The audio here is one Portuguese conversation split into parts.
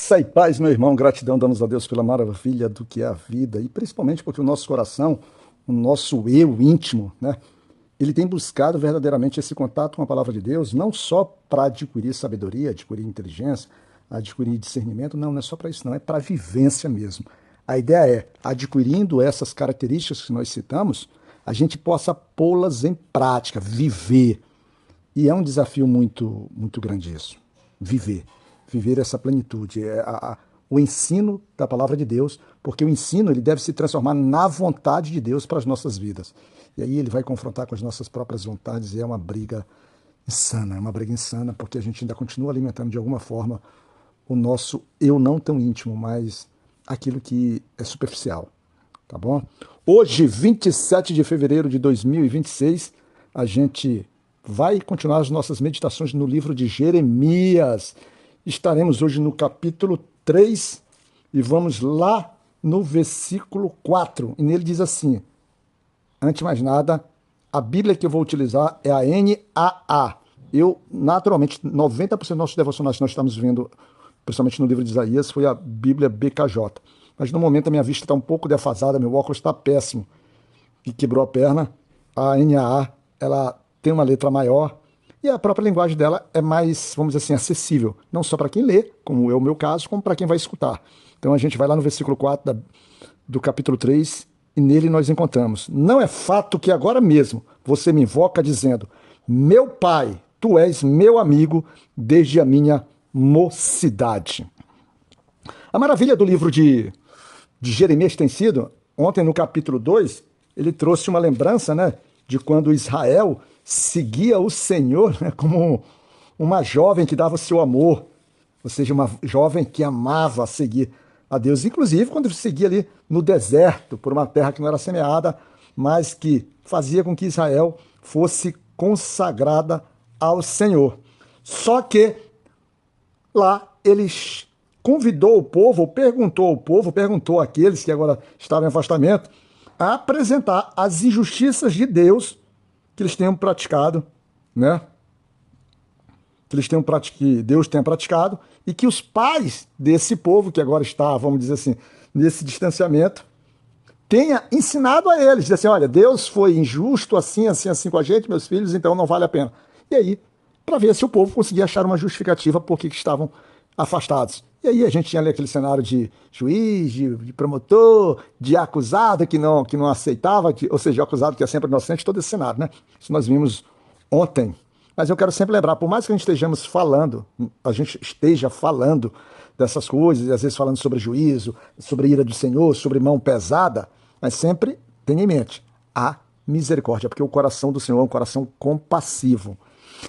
Graça e paz, meu irmão, gratidão damos a Deus pela maravilha do que é a vida e principalmente porque o nosso coração, o nosso eu íntimo, né, ele tem buscado verdadeiramente esse contato com a palavra de Deus, não só para adquirir sabedoria, adquirir inteligência, adquirir discernimento, não é só para isso não, é para vivência mesmo. A ideia é, adquirindo essas características que nós citamos, a gente possa pô-las em prática, viver. E é um desafio muito grande isso, viver essa plenitude, o ensino da palavra de Deus, porque o ensino ele deve se transformar na vontade de Deus para as nossas vidas. E aí ele vai confrontar com as nossas próprias vontades e é uma briga insana, porque a gente ainda continua alimentando de alguma forma o nosso eu não tão íntimo, mas aquilo que é superficial, tá bom? Hoje, 27 de fevereiro de 2026, a gente vai continuar as nossas meditações no livro de Jeremias. Estaremos hoje no capítulo 3 e vamos lá no versículo 4. E nele diz assim, antes de mais nada, a Bíblia que eu vou utilizar é a NAA. Eu, naturalmente, 90% dos nossos devocionais que nós estamos vendo, principalmente no livro de Isaías, foi a Bíblia BKJ. Mas no momento a minha vista está um pouco defasada, meu óculos está péssimo e quebrou a perna. A NAA, ela tem uma letra maior e a própria linguagem dela é mais, vamos dizer assim, acessível. Não só para quem lê, como é o meu caso, como para quem vai escutar. Então a gente vai lá no versículo 4 do capítulo 3 e nele nós encontramos. Não é fato que agora mesmo você me invoca dizendo, meu pai, tu és meu amigo desde a minha mocidade. A maravilha do livro de Jeremias tem sido, ontem no capítulo 2, ele trouxe uma lembrança, né, de quando Israel seguia o Senhor, né, como uma jovem que dava seu amor, ou seja, uma jovem que amava seguir a Deus, inclusive quando seguia ali no deserto, por uma terra que não era semeada, mas que fazia com que Israel fosse consagrada ao Senhor. Só que lá eles convidou o povo, ou perguntou ao povo, perguntou àqueles que agora estavam em afastamento, a apresentar as injustiças de Deus que eles tenham praticado, né? Que Deus tenha praticado e que os pais desse povo que agora está, vamos dizer assim, nesse distanciamento, tenha ensinado a eles, dizer assim, olha, Deus foi injusto assim com a gente, meus filhos, então não vale a pena. E aí, para ver se o povo conseguia achar uma justificativa por que estavam afastados. E aí a gente tinha ali aquele cenário de juiz, de promotor, de acusado que não aceitava, ou seja, o acusado que é sempre inocente, todo esse cenário, né? Isso nós vimos ontem. Mas eu quero sempre lembrar, por mais que a gente esteja falando dessas coisas, e às vezes falando sobre juízo, sobre ira do Senhor, sobre mão pesada, mas sempre tenha em mente a misericórdia, porque o coração do Senhor é um coração compassivo.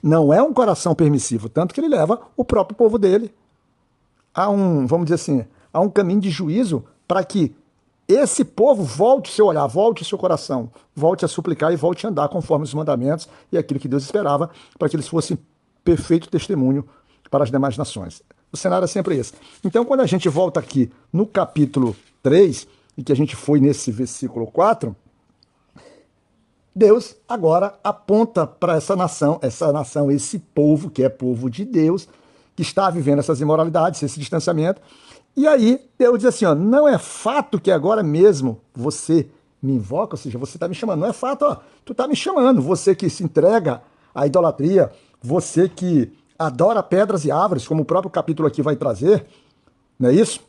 Não é um coração permissivo, tanto que ele leva o próprio povo dele vamos dizer assim, a um caminho de juízo para que esse povo volte o seu olhar, volte o seu coração, volte a suplicar e volte a andar conforme os mandamentos e aquilo que Deus esperava para que eles fossem perfeito testemunho para as demais nações. O cenário é sempre esse. Então, quando a gente volta aqui no capítulo 3, e que a gente foi nesse versículo 4, Deus agora aponta para essa nação, esse povo que é povo de Deus, que está vivendo essas imoralidades, esse distanciamento. E aí Deus diz assim, ó, não é fato que agora mesmo você me invoca, ou seja, você está me chamando. Não é fato, ó, tu está me chamando. Você que se entrega à idolatria, você que adora pedras e árvores, como o próprio capítulo aqui vai trazer, não é isso?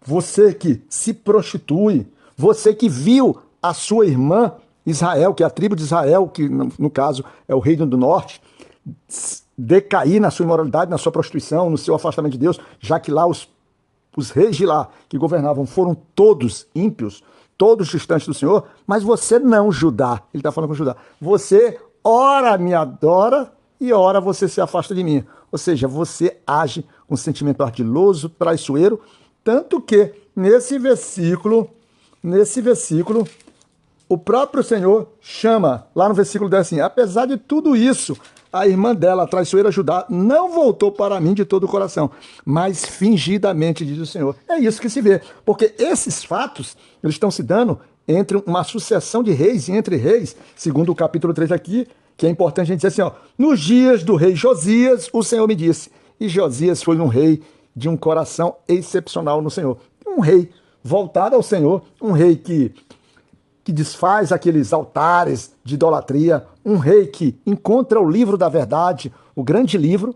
Você que se prostitui, você que viu a sua irmã Israel, que é a tribo de Israel, que no caso é o reino do norte, decair na sua imoralidade, na sua prostituição, no seu afastamento de Deus, já que lá os reis de lá que governavam foram todos ímpios, todos distantes do Senhor, mas você não, Judá, ele está falando com Judá, você ora me adora e ora você se afasta de mim, ou seja, você age com sentimento ardiloso, traiçoeiro, tanto que nesse versículo, o próprio Senhor chama, lá no versículo 10 assim, apesar de tudo isso, a irmã dela, a traiçoeira Judá, não voltou para mim de todo o coração, mas fingidamente, diz o Senhor. É isso que se vê, porque esses fatos, eles estão se dando entre uma sucessão de reis e entre reis, segundo o capítulo 3 aqui, que é importante a gente dizer assim, ó, nos dias do rei Josias, o Senhor me disse, e Josias foi um rei de um coração excepcional no Senhor. Um rei voltado ao Senhor, um rei que desfaz aqueles altares de idolatria, um rei que encontra o livro da verdade, o grande livro,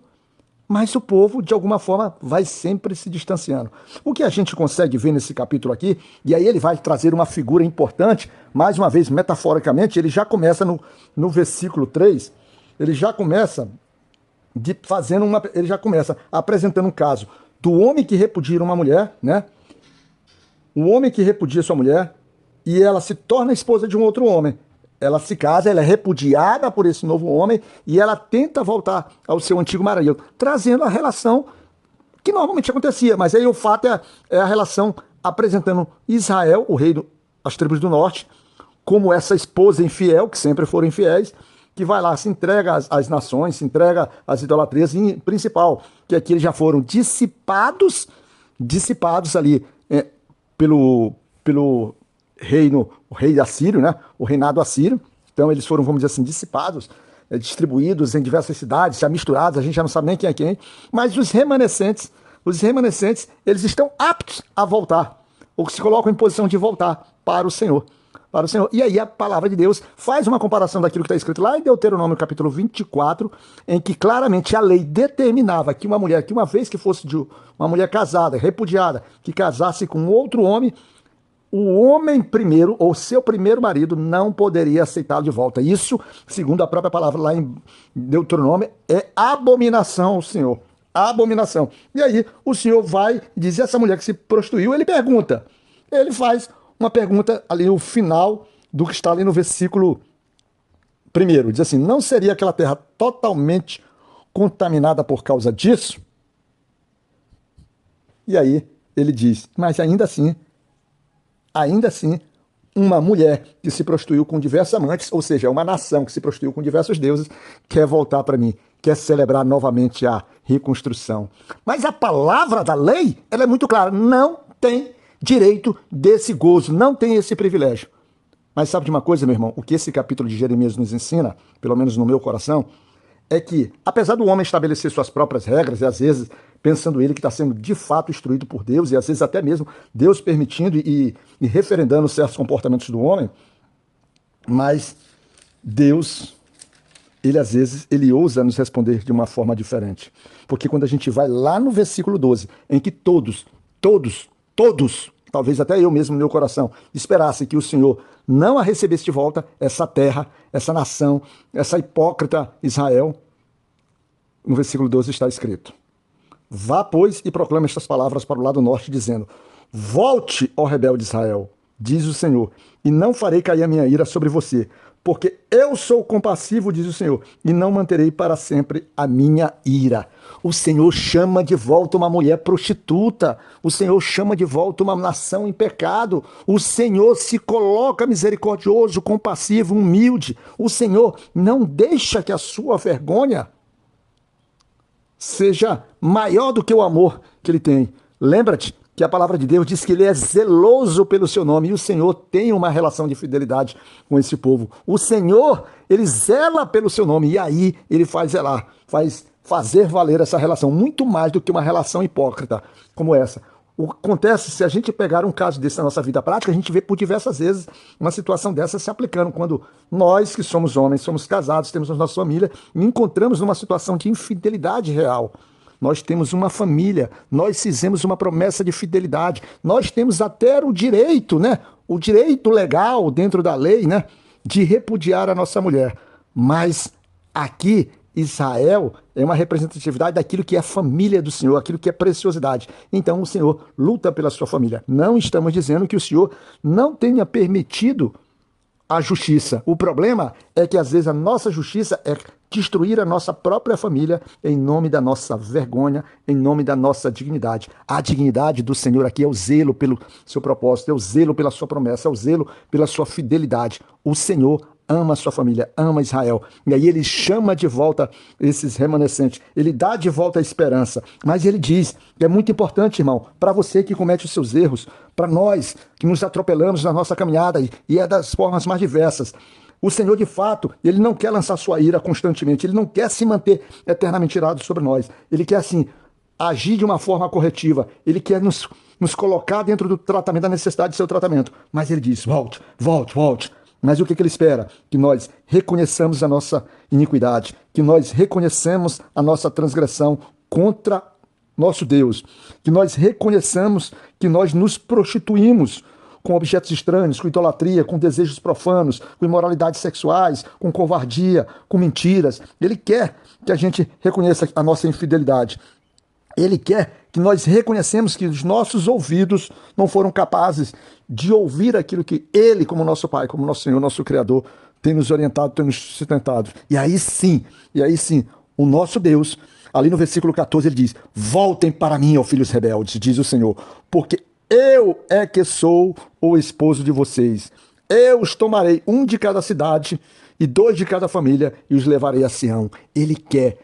mas o povo, de alguma forma, vai sempre se distanciando. O que a gente consegue ver nesse capítulo aqui, e aí ele vai trazer uma figura importante, mais uma vez, metaforicamente, ele já começa no versículo 3, ele já começa apresentando um caso do homem que repudia uma mulher, né? O homem que repudia sua mulher, e ela se torna esposa de um outro homem. Ela se casa, ela é repudiada por esse novo homem e ela tenta voltar ao seu antigo marido, trazendo a relação que normalmente acontecia. Mas aí o fato é a relação apresentando Israel, o rei das tribos do norte, como essa esposa infiel, que sempre foram infiéis, que vai lá, se entrega às nações, se entrega às idolatrias, e principal, que aqui eles já foram dissipados ali pelo reino, o rei assírio, né? O reinado assírio. Então eles foram, vamos dizer assim, dissipados, distribuídos em diversas cidades, já misturados, a gente já não sabe nem quem é quem. Mas os remanescentes, eles estão aptos a voltar, ou que se colocam em posição de voltar para o Senhor. Para o Senhor. E aí a palavra de Deus faz uma comparação daquilo que está escrito lá em Deuteronômio capítulo 24, em que claramente a lei determinava que uma mulher, que uma vez que fosse de uma mulher casada, repudiada, que casasse com outro homem, o homem primeiro, ou seu primeiro marido, não poderia aceitá-lo de volta. Isso, segundo a própria palavra lá em Deuteronômio, é abominação ao Senhor. Abominação. E aí o Senhor vai dizer, essa mulher que se prostituiu, ele faz uma pergunta ali no final do que está ali no versículo 1. Diz assim, não seria aquela terra totalmente contaminada por causa disso? E aí ele diz, mas ainda assim, uma mulher que se prostituiu com diversos amantes, ou seja, uma nação que se prostituiu com diversos deuses, quer voltar para mim, quer celebrar novamente a reconstrução. Mas a palavra da lei, ela é muito clara, não tem direito desse gozo, não tem esse privilégio. Mas sabe de uma coisa, meu irmão? O que esse capítulo de Jeremias nos ensina, pelo menos no meu coração, é que, apesar do homem estabelecer suas próprias regras, e às vezes pensando ele que está sendo de fato instruído por Deus, e às vezes até mesmo Deus permitindo e referendando certos comportamentos do homem, mas Deus, às vezes, ele ousa nos responder de uma forma diferente. Porque quando a gente vai lá no versículo 12, em que todos, talvez até eu mesmo no meu coração, esperasse que o Senhor não a recebesse de volta, essa terra, essa nação, essa hipócrita Israel, no versículo 12 está escrito, vá, pois, e proclame estas palavras para o lado norte, dizendo, volte, ó rebelde Israel, diz o Senhor, e não farei cair a minha ira sobre você, porque eu sou compassivo, diz o Senhor, e não manterei para sempre a minha ira. O Senhor chama de volta uma mulher prostituta, o Senhor chama de volta uma nação em pecado, o Senhor se coloca misericordioso, compassivo, humilde, o Senhor não deixa que a sua vergonha seja maior do que o amor que ele tem. Lembra-te que a palavra de Deus diz que ele é zeloso pelo seu nome, e o Senhor tem uma relação de fidelidade com esse povo. O Senhor, ele zela pelo seu nome, e aí ele faz zelar, faz fazer valer essa relação, muito mais do que uma relação hipócrita como essa. O que acontece, se a gente pegar um caso desse na nossa vida prática, a gente vê por diversas vezes uma situação dessa se aplicando, quando nós que somos homens, somos casados, temos a nossa família, e encontramos numa situação de infidelidade real. Nós temos uma família, nós fizemos uma promessa de fidelidade, nós temos até o direito, né? O direito legal dentro da lei, né? De repudiar a nossa mulher. Mas aqui, Israel é uma representatividade daquilo que é a família do Senhor, aquilo que é preciosidade. Então o Senhor luta pela sua família. Não estamos dizendo que o Senhor não tenha permitido a justiça. O problema é que às vezes a nossa justiça é destruir a nossa própria família em nome da nossa vergonha, em nome da nossa dignidade. A dignidade do Senhor aqui é o zelo pelo seu propósito, é o zelo pela sua promessa, é o zelo pela sua fidelidade. O Senhor ama a sua família, ama Israel. E aí ele chama de volta esses remanescentes, ele dá de volta a esperança. Mas ele diz, que é muito importante, irmão, para você que comete os seus erros, para nós que nos atropelamos na nossa caminhada, e é das formas mais diversas, O Senhor, de fato, ele não quer lançar sua ira constantemente, ele não quer se manter eternamente irado sobre nós. Ele quer, assim, agir de uma forma corretiva. Ele quer nos colocar dentro do tratamento, da necessidade de seu tratamento. Mas ele diz, volte, volte, volte. Mas o que ele espera? Que nós reconheçamos a nossa iniquidade, que nós reconheçamos a nossa transgressão contra nosso Deus, que nós reconheçamos que nós nos prostituímos com objetos estranhos, com idolatria, com desejos profanos, com imoralidades sexuais, com covardia, com mentiras. Ele quer que a gente reconheça a nossa infidelidade. Ele quer que nós reconhecemos que os nossos ouvidos não foram capazes de ouvir aquilo que Ele, como nosso Pai, como nosso Senhor, nosso Criador, tem nos orientado, tem nos sustentado. E aí sim, o nosso Deus, ali no versículo 14, ele diz, voltem para mim, ó filhos rebeldes, diz o Senhor, porque eu é que sou o esposo de vocês. Eu os tomarei, um de cada cidade e 2 de cada família, e os levarei a Sião. Ele quer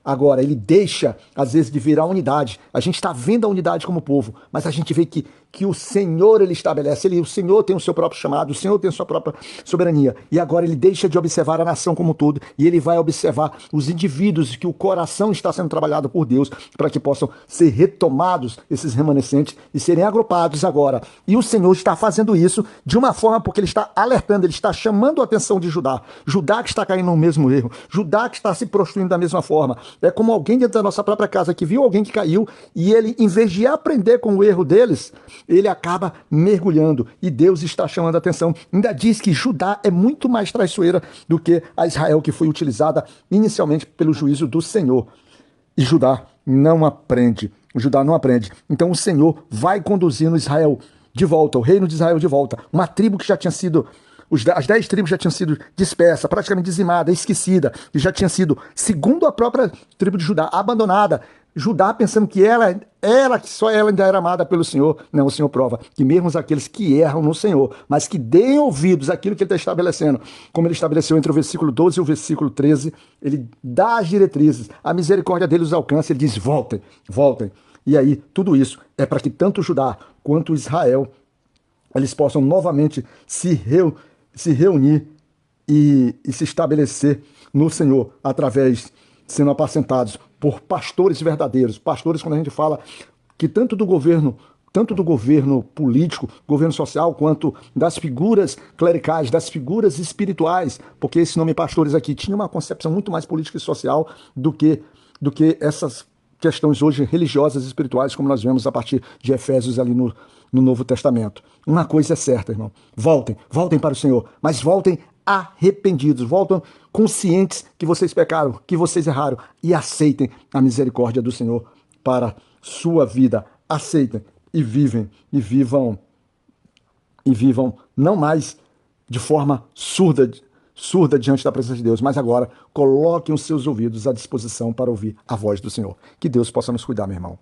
agora, ele deixa, às vezes, de virar unidade. A gente está vendo a unidade como povo, mas a gente vê que o Senhor, ele estabelece, o Senhor tem o seu próprio chamado, o Senhor tem a sua própria soberania. E agora ele deixa de observar a nação como um todo, e ele vai observar os indivíduos, que o coração está sendo trabalhado por Deus, para que possam ser retomados, esses remanescentes, e serem agrupados agora. E o Senhor está fazendo isso de uma forma, porque ele está alertando, ele está chamando a atenção de Judá. Judá que está caindo no mesmo erro, Judá que está se prostituindo da mesma forma. É como alguém dentro da nossa própria casa que viu alguém que caiu, e ele, em vez de aprender com o erro deles, ele acaba mergulhando, e Deus está chamando a atenção. Ainda diz que Judá é muito mais traiçoeira do que a Israel, que foi utilizada inicialmente pelo juízo do Senhor. E Judá não aprende. Judá não aprende. Então o Senhor vai conduzindo Israel de volta, o reino de Israel de volta. Uma tribo que já tinha sido, as 10 tribos já tinham sido dispersas, praticamente dizimada, esquecida, e já tinha sido, segundo a própria tribo de Judá, abandonada. Judá pensando que que só ela ainda era amada pelo Senhor. Não, o Senhor prova que mesmo aqueles que erram no Senhor, mas que deem ouvidos àquilo que ele está estabelecendo, como ele estabeleceu entre o versículo 12 e o versículo 13, ele dá as diretrizes, a misericórdia dele os alcança, ele diz, voltem, voltem. E aí, tudo isso é para que tanto Judá quanto Israel, eles possam novamente se reunir e se estabelecer no Senhor, através, sendo apacentados por pastores verdadeiros. Pastores, quando a gente fala que tanto do governo político, governo social, quanto das figuras clericais, das figuras espirituais, porque esse nome pastores aqui tinha uma concepção muito mais política e social do que essas questões hoje religiosas e espirituais, como nós vemos a partir de Efésios ali no Novo Testamento. Uma coisa é certa, irmão, voltem para o Senhor, mas voltem arrependidos, voltam conscientes que vocês pecaram, que vocês erraram, e aceitem a misericórdia do Senhor para sua vida. Aceitem e vivam não mais de forma surda diante da presença de Deus, mas agora coloquem os seus ouvidos à disposição para ouvir a voz do Senhor. Que Deus possa nos cuidar, meu irmão.